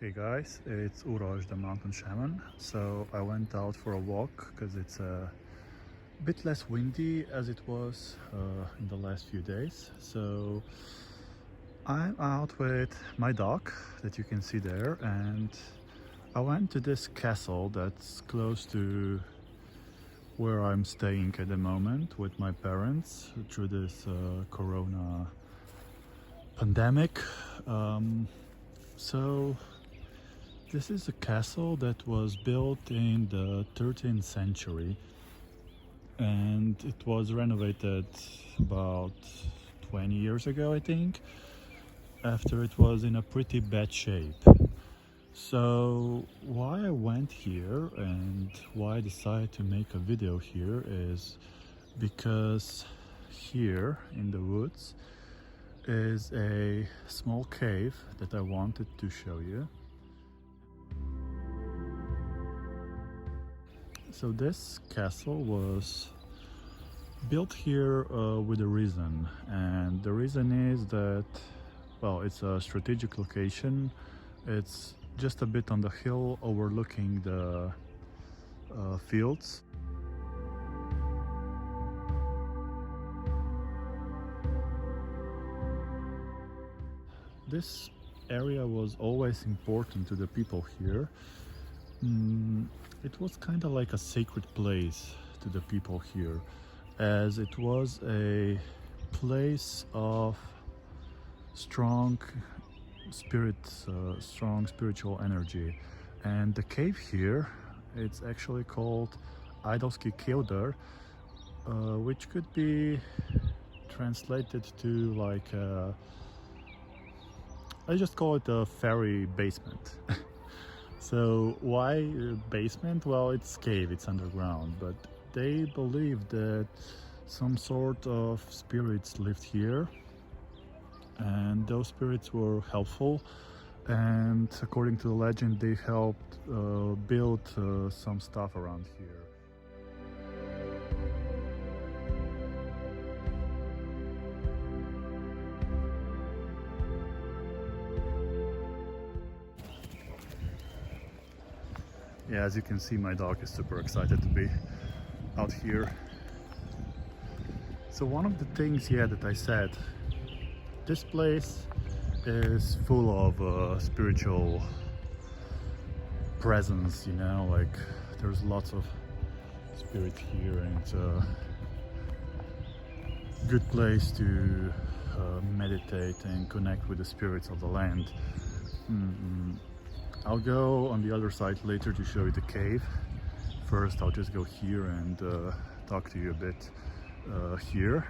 Hey guys, it's Uroj, the mountain shaman. So I went out for a walk because it's a bit less windy as it was in the last few days. So I'm out with my dog that you can see there, and I went to this castle that's close to where I'm staying at the moment with my parents through this corona pandemic. So this is a castle that was built in the 13th century, and it was renovated about 20 years ago, I think, after it was in a pretty bad shape. So why I went here and why I decided to make a video here is because here in the woods is a small cave that I wanted to show you. So this castle was built here with a reason, and the reason is that, well, it's a strategic location. It's just a bit on the hill overlooking the fields. This area was always important to the people here. It was kind of like a sacred place to the people here, as it was a place of strong strong spiritual energy. And the cave here, it's actually called Idolski Kilder, which could be translated to like I just call it a fairy basement. So why basement? Well, it's cave, it's underground, but they believe that some sort of spirits lived here, and those spirits were helpful, and according to the legend they helped build some stuff around here. Yeah, as you can see, my dog is super excited to be out here. So one of the things, yeah, that I said, this place is full of spiritual presence, you know, like there's lots of spirit here, and it's a good place to meditate and connect with the spirits of the land. I'll go on the other side later to show you the cave. First, I'll just go here and talk to you a bit here.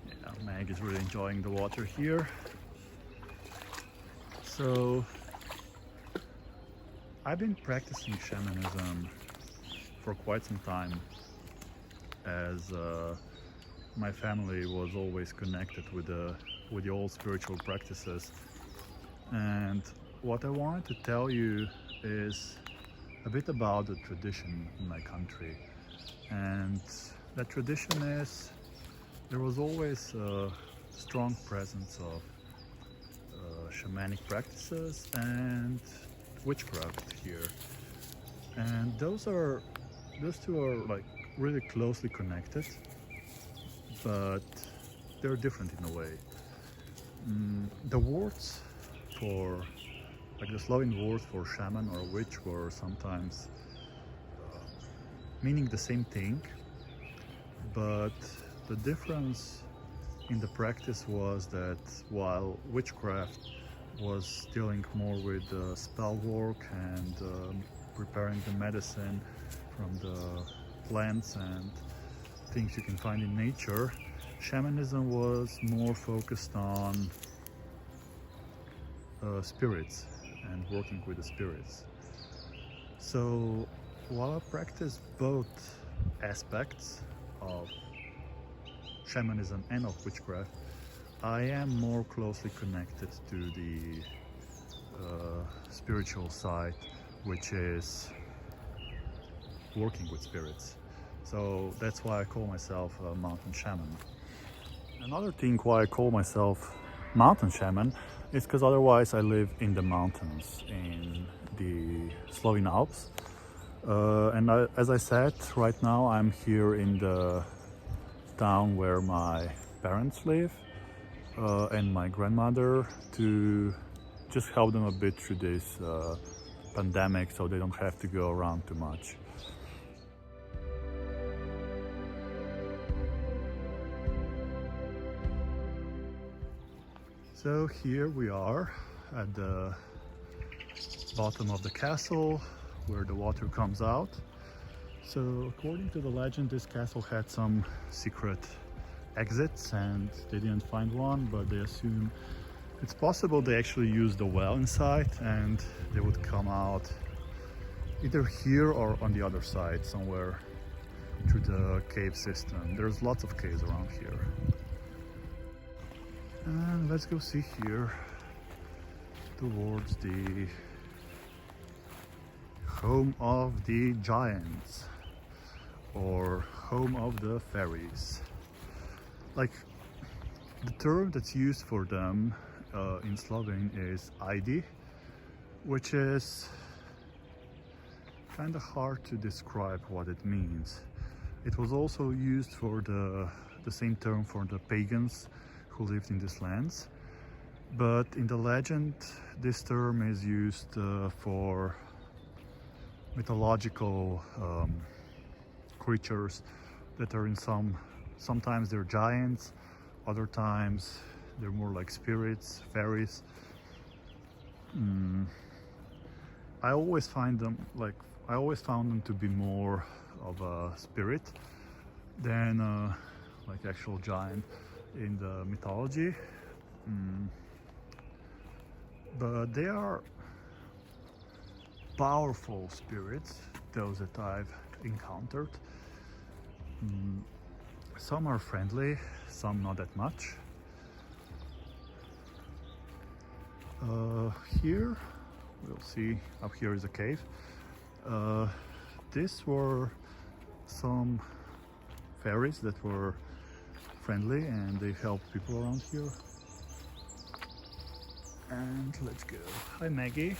Yeah, Meg is really enjoying the water here. So, I've been practicing shamanism for quite some time, as my family was always connected with the old spiritual practices. And what I wanted to tell you is a bit about the tradition in my country. And that tradition is, there was always a strong presence of shamanic practices and witchcraft here. And those two are like really closely connected, but they're different in a way. The words for, like the Slovene words for shaman or witch, were sometimes meaning the same thing, but the difference in the practice was that while witchcraft was dealing more with spell work and preparing the medicine from the plants and things you can find in nature, shamanism was more focused on spirits and working with the spirits. So while I practice both aspects of shamanism and of witchcraft, I am more closely connected to the spiritual side, which is working with spirits. So that's why I call myself a mountain shaman. Another thing why I call myself mountain shaman It's because otherwise I live in the mountains in the Slovene Alps. As I said, right now I'm here in the town where my parents live and my grandmother, to just help them a bit through this pandemic so they don't have to go around too much. So here we are at the bottom of the castle where the water comes out. So according to the legend, this castle had some secret exits and they didn't find one, but they assume it's possible they actually used a well inside and they would come out either here or on the other side somewhere through the cave system. There's lots of caves around here. And let's go see here towards the home of the giants, or home of the fairies. Like, the term that's used for them in Slovene is ID, which is kind of hard to describe what it means. It was also used for the same term for the pagans who lived in these lands, but in the legend this term is used for mythological creatures that are in sometimes they're giants, other times they're more like spirits, fairies. I always found them to be more of a spirit than like actual giant in the mythology. But they are powerful spirits, those that I've encountered. Some are friendly, some not that much. Here we'll see, up here is a cave. These were some fairies that were friendly and they helped people around here. And let's go. Hi Maggie.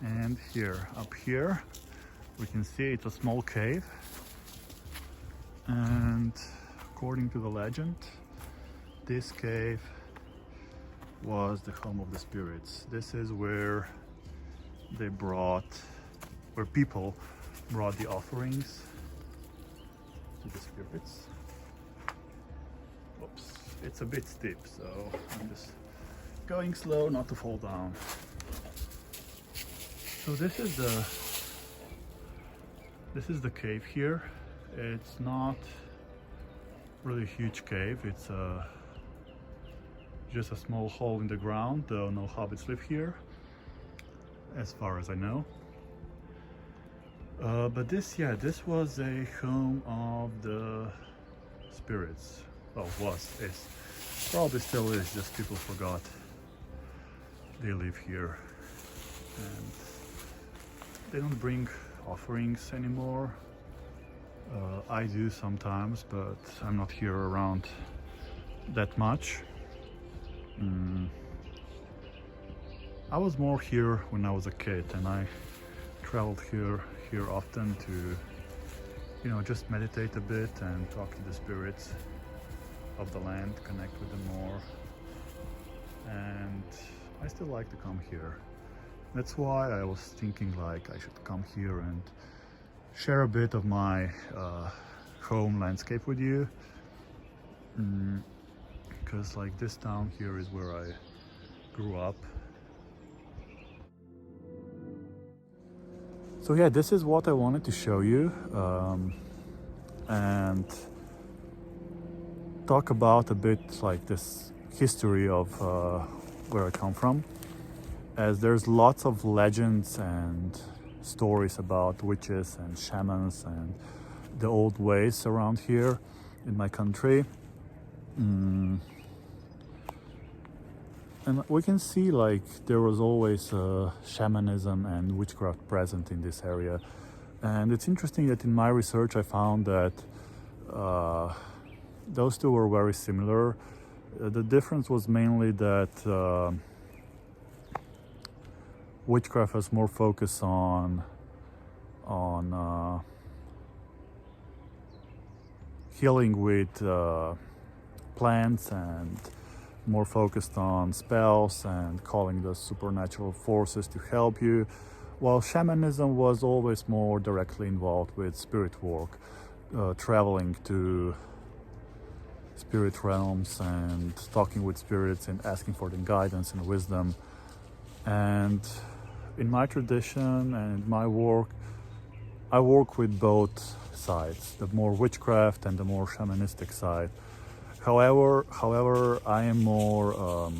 And up here we can see it's a small cave, and according to the legend this cave was the home of the spirits. This is where people brought the offerings to the spirits. Oops, it's a bit steep, so I'm just going slow not to fall down. So this is the cave here. It's not really a huge cave, it's just a small hole in the ground, though no hobbits live here as far as I know. But this was a home of the spirits. Well, is probably still is, just people forgot they live here, and they don't bring offerings anymore. I do sometimes, but I'm not here around that much. I was more here when I was a kid, and I traveled here often to, just meditate a bit and talk to the spirits of the land, connect with them more. And I still like to come here. That's why I was thinking like I should come here and share a bit of my home landscape with you, because like this town here is where I grew up. So yeah, this is what I wanted to show you, and talk about a bit like this history of where I come from, as there's lots of legends and stories about witches and shamans and the old ways around here in my country. And we can see like there was always shamanism and witchcraft present in this area. And it's interesting that in my research I found that those two were very similar. The difference was mainly that witchcraft was more focused on healing with plants, and more focused on spells and calling the supernatural forces to help you, while shamanism was always more directly involved with spirit work, traveling to spirit realms and talking with spirits and asking for their guidance and wisdom. And in my tradition and my work, I work with both sides, the more witchcraft and the more shamanistic side. However, I am more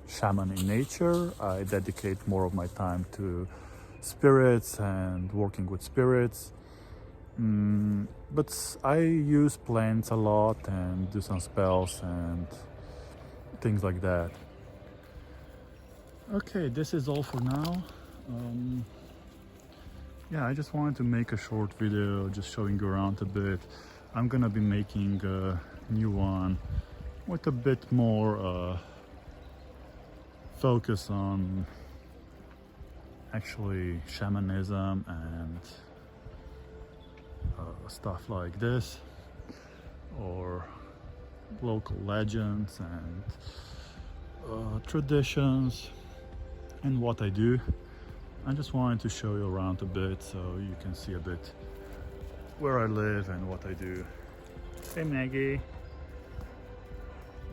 shaman in nature. I dedicate more of my time to spirits and working with spirits. But I use plants a lot and do some spells and things like that. Okay, this is all for now. Yeah, I just wanted to make a short video just showing you around a bit. I'm gonna be making a new one with a bit more focus on actually shamanism and stuff like this, or local legends and traditions and what I do. I just wanted to show you around a bit so you can see a bit where I live and what I do. Hey Maggie.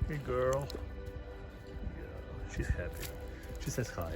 Hey girl. Yeah, she's happy. She says hi.